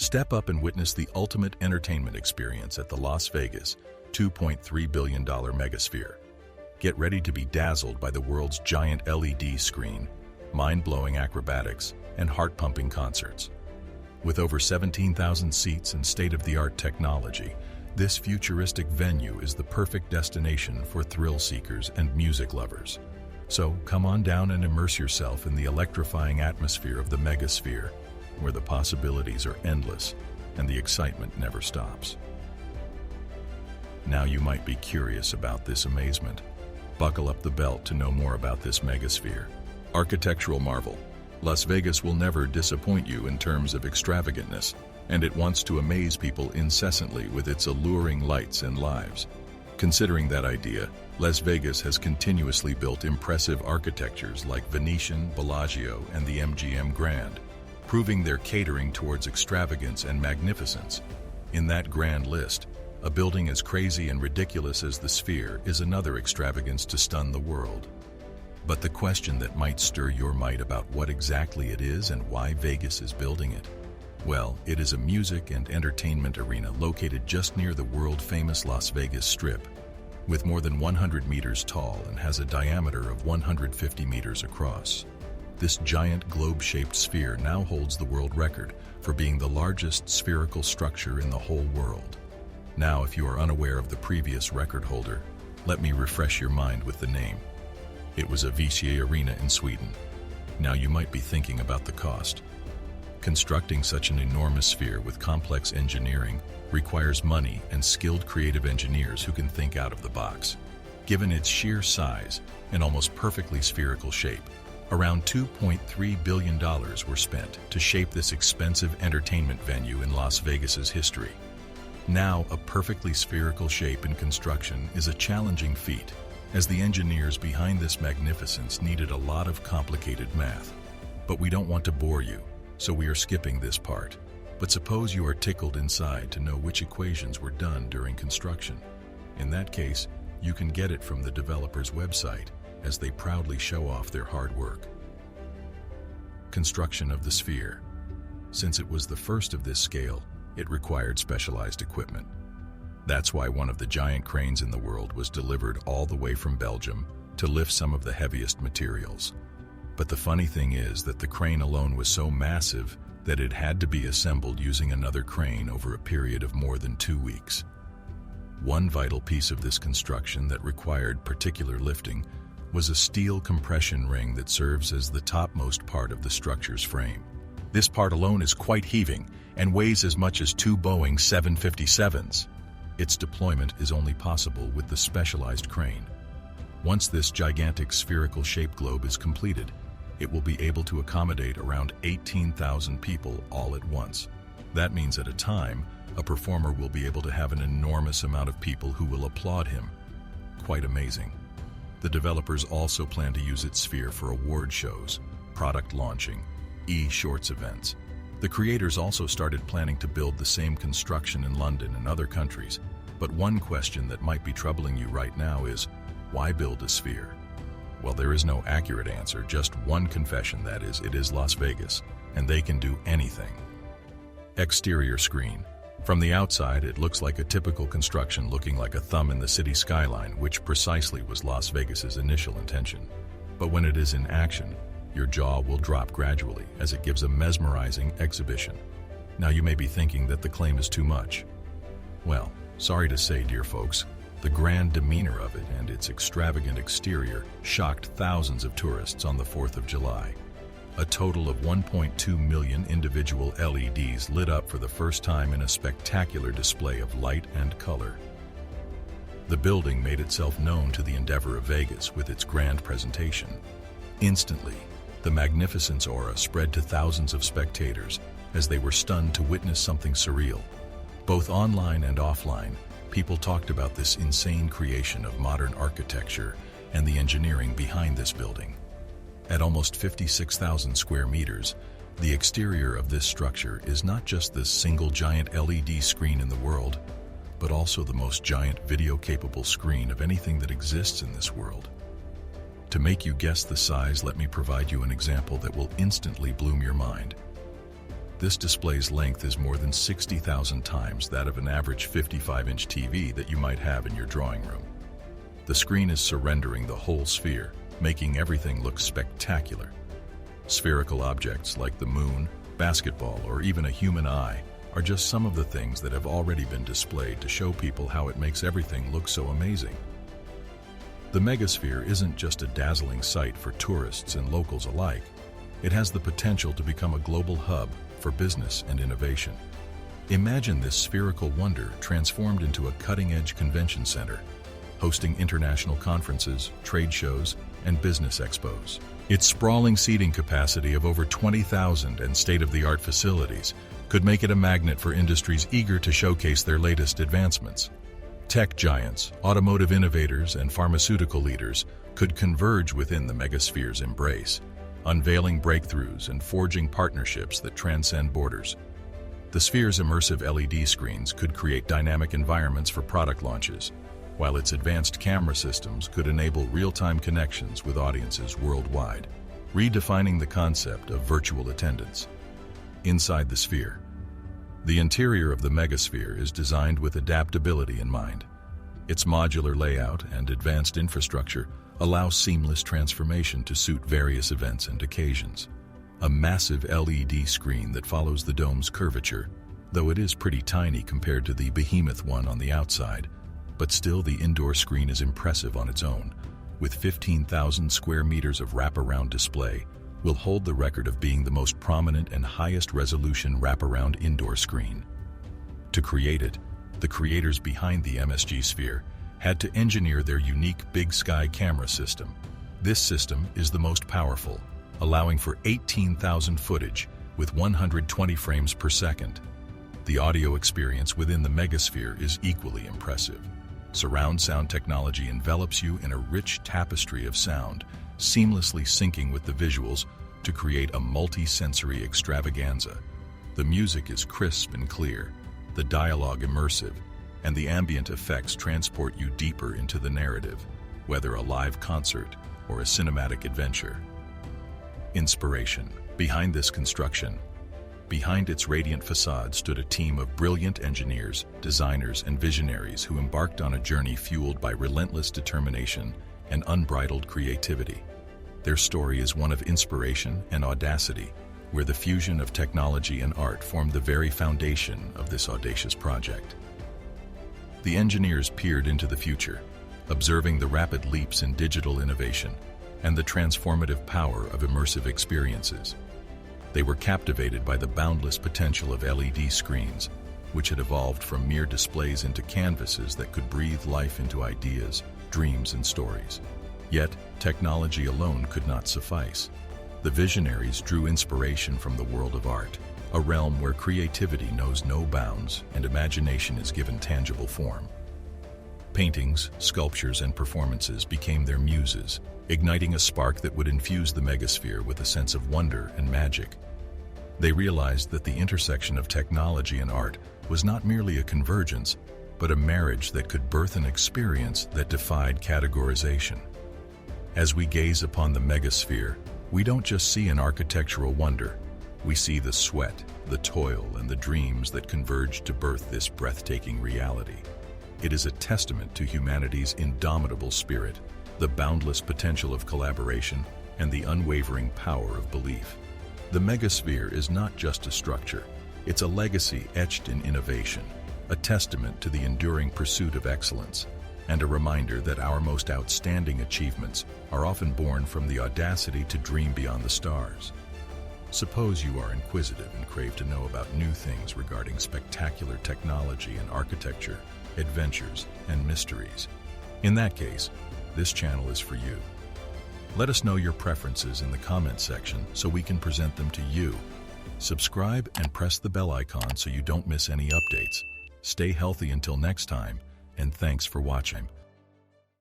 Step up and witness the ultimate entertainment experience at the Las Vegas $2.3 billion megasphere. Get ready to be dazzled by the world's giant LED screen, mind-blowing acrobatics, and heart-pumping concerts. With over 17,000 seats and state-of-the-art technology, this futuristic venue is the perfect destination for thrill seekers and music lovers. So come on down and immerse yourself in the electrifying atmosphere of the megasphere, where the possibilities are endless and the excitement never stops. Now you might be curious about this amazement. Buckle up the belt to know more about this megasphere. Architectural marvel. Las Vegas will never disappoint you in terms of extravagantness, and it wants to amaze people incessantly with its alluring lights and lives. Considering that idea, Las Vegas has continuously built impressive architectures like Venetian, Bellagio, and the MGM Grand, proving they're catering towards extravagance and magnificence. In that grand list, a building as crazy and ridiculous as the Sphere is another extravagance to stun the world. But the question that might stir your mind about what exactly it is and why Vegas is building it? Well, it is a music and entertainment arena located just near the world-famous Las Vegas Strip, with more than 100 meters tall and has a diameter of 150 meters across. This giant globe-shaped sphere now holds the world record for being the largest spherical structure in the whole world. Now, if you are unaware of the previous record holder, let me refresh your mind with the name. It was Avicii Arena in Sweden. Now you might be thinking about the cost. Constructing such an enormous sphere with complex engineering requires money and skilled creative engineers who can think out of the box. Given its sheer size and almost perfectly spherical shape, around $2.3 billion were spent to shape this expensive entertainment venue in Las Vegas's history. Now, a perfectly spherical shape in construction is a challenging feat, as the engineers behind this magnificence needed a lot of complicated math. But we don't want to bore you, so we are skipping this part. But suppose you are tickled inside to know which equations were done during construction. In that case, you can get it from the developer's website, as they proudly show off their hard work. Construction of the sphere. Since it was the first of this scale, it required specialized equipment. That's why one of the giant cranes in the world was delivered all the way from Belgium to lift some of the heaviest materials. But the funny thing is that the crane alone was so massive that it had to be assembled using another crane over a period of more than 2 weeks. One vital piece of this construction that required particular lifting was a steel compression ring that serves as the topmost part of the structure's frame. This part alone is quite heaving and weighs as much as 2 Boeing 757s. Its deployment is only possible with the specialized crane. Once this gigantic spherical shaped globe is completed, it will be able to accommodate around 18,000 people all at once. That means at a time, a performer will be able to have an enormous amount of people who will applaud him. Quite amazing. The developers also plan to use its sphere for award shows, product launching, e-shorts events. The creators also started planning to build the same construction in London and other countries. But one question that might be troubling you right now is, why build a sphere? Well, there is no accurate answer, just one confession, that is, it is Las Vegas, and they can do anything. Exterior screen. From the outside, it looks like a typical construction looking like a thumb in the city skyline, which precisely was Las Vegas's initial intention. But when it is in action, your jaw will drop gradually as it gives a mesmerizing exhibition. Now you may be thinking that the claim is too much. Well, sorry to say, dear folks, the grand demeanor of it and its extravagant exterior shocked thousands of tourists on the 4th of July. A total of 1.2 million individual LEDs lit up for the first time in a spectacular display of light and color. The building made itself known to the endeavor of Vegas with its grand presentation. Instantly, the magnificence aura spread to thousands of spectators as they were stunned to witness something surreal. Both online and offline, people talked about this insane creation of modern architecture and the engineering behind this building. At almost 56,000 square meters, the exterior of this structure is not just the single giant LED screen in the world, but also the most giant video-capable screen of anything that exists in this world. To make you guess the size, let me provide you an example that will instantly bloom your mind. This display's length is more than 60,000 times that of an average 55-inch TV that you might have in your drawing room. The screen is surrendering the whole sphere, making everything look spectacular. Spherical objects like the moon, basketball, or even a human eye are just some of the things that have already been displayed to show people how it makes everything look so amazing. The megasphere isn't just a dazzling sight for tourists and locals alike. It has the potential to become a global hub for business and innovation. Imagine this spherical wonder transformed into a cutting-edge convention center, hosting international conferences, trade shows, and business expos. Its sprawling seating capacity of over 20,000 and state-of-the-art facilities could make it a magnet for industries eager to showcase their latest advancements. Tech giants, automotive innovators, and pharmaceutical leaders could converge within the megasphere's embrace, unveiling breakthroughs and forging partnerships that transcend borders. The sphere's immersive LED screens could create dynamic environments for product launches, while its advanced camera systems could enable real-time connections with audiences worldwide, redefining the concept of virtual attendance. Inside the sphere, the interior of the megasphere is designed with adaptability in mind. Its modular layout and advanced infrastructure allow seamless transformation to suit various events and occasions. A massive LED screen that follows the dome's curvature, though it is pretty tiny compared to the behemoth one on the outside, but still the indoor screen is impressive on its own. With 15,000 square meters of wraparound display, will hold the record of being the most prominent and highest resolution wraparound indoor screen. To create it, the creators behind the MSG Sphere had to engineer their unique Big Sky camera system. This system is the most powerful, allowing for 18,000 footage with 120 frames per second. The audio experience within the megasphere is equally impressive. Surround sound technology envelops you in a rich tapestry of sound, seamlessly syncing with the visuals to create a multi-sensory extravaganza. The music is crisp and clear, the dialogue immersive, and the ambient effects transport you deeper into the narrative, whether a live concert or a cinematic adventure. Inspiration. Behind this construction, behind its radiant facade stood a team of brilliant engineers, designers, and visionaries who embarked on a journey fueled by relentless determination and unbridled creativity. Their story is one of inspiration and audacity, where the fusion of technology and art formed the very foundation of this audacious project. The engineers peered into the future, observing the rapid leaps in digital innovation and the transformative power of immersive experiences. They were captivated by the boundless potential of LED screens, which had evolved from mere displays into canvases that could breathe life into ideas, dreams, and stories. Yet, technology alone could not suffice. The visionaries drew inspiration from the world of art, a realm where creativity knows no bounds and imagination is given tangible form. Paintings, sculptures, and performances became their muses, igniting a spark that would infuse the megasphere with a sense of wonder and magic. They realized that the intersection of technology and art was not merely a convergence, but a marriage that could birth an experience that defied categorization. As we gaze upon the megasphere, we don't just see an architectural wonder. We see the sweat, the toil, and the dreams that converge to birth this breathtaking reality. It is a testament to humanity's indomitable spirit, the boundless potential of collaboration, and the unwavering power of belief. The megasphere is not just a structure, it's a legacy etched in innovation, a testament to the enduring pursuit of excellence, and a reminder that our most outstanding achievements are often born from the audacity to dream beyond the stars. Suppose you are inquisitive and crave to know about new things regarding spectacular technology and architecture, adventures, and mysteries. In that case, this channel is for you. Let us know your preferences in the comments section so we can present them to you. Subscribe and press the bell icon so you don't miss any updates. Stay healthy until next time, and thanks for watching.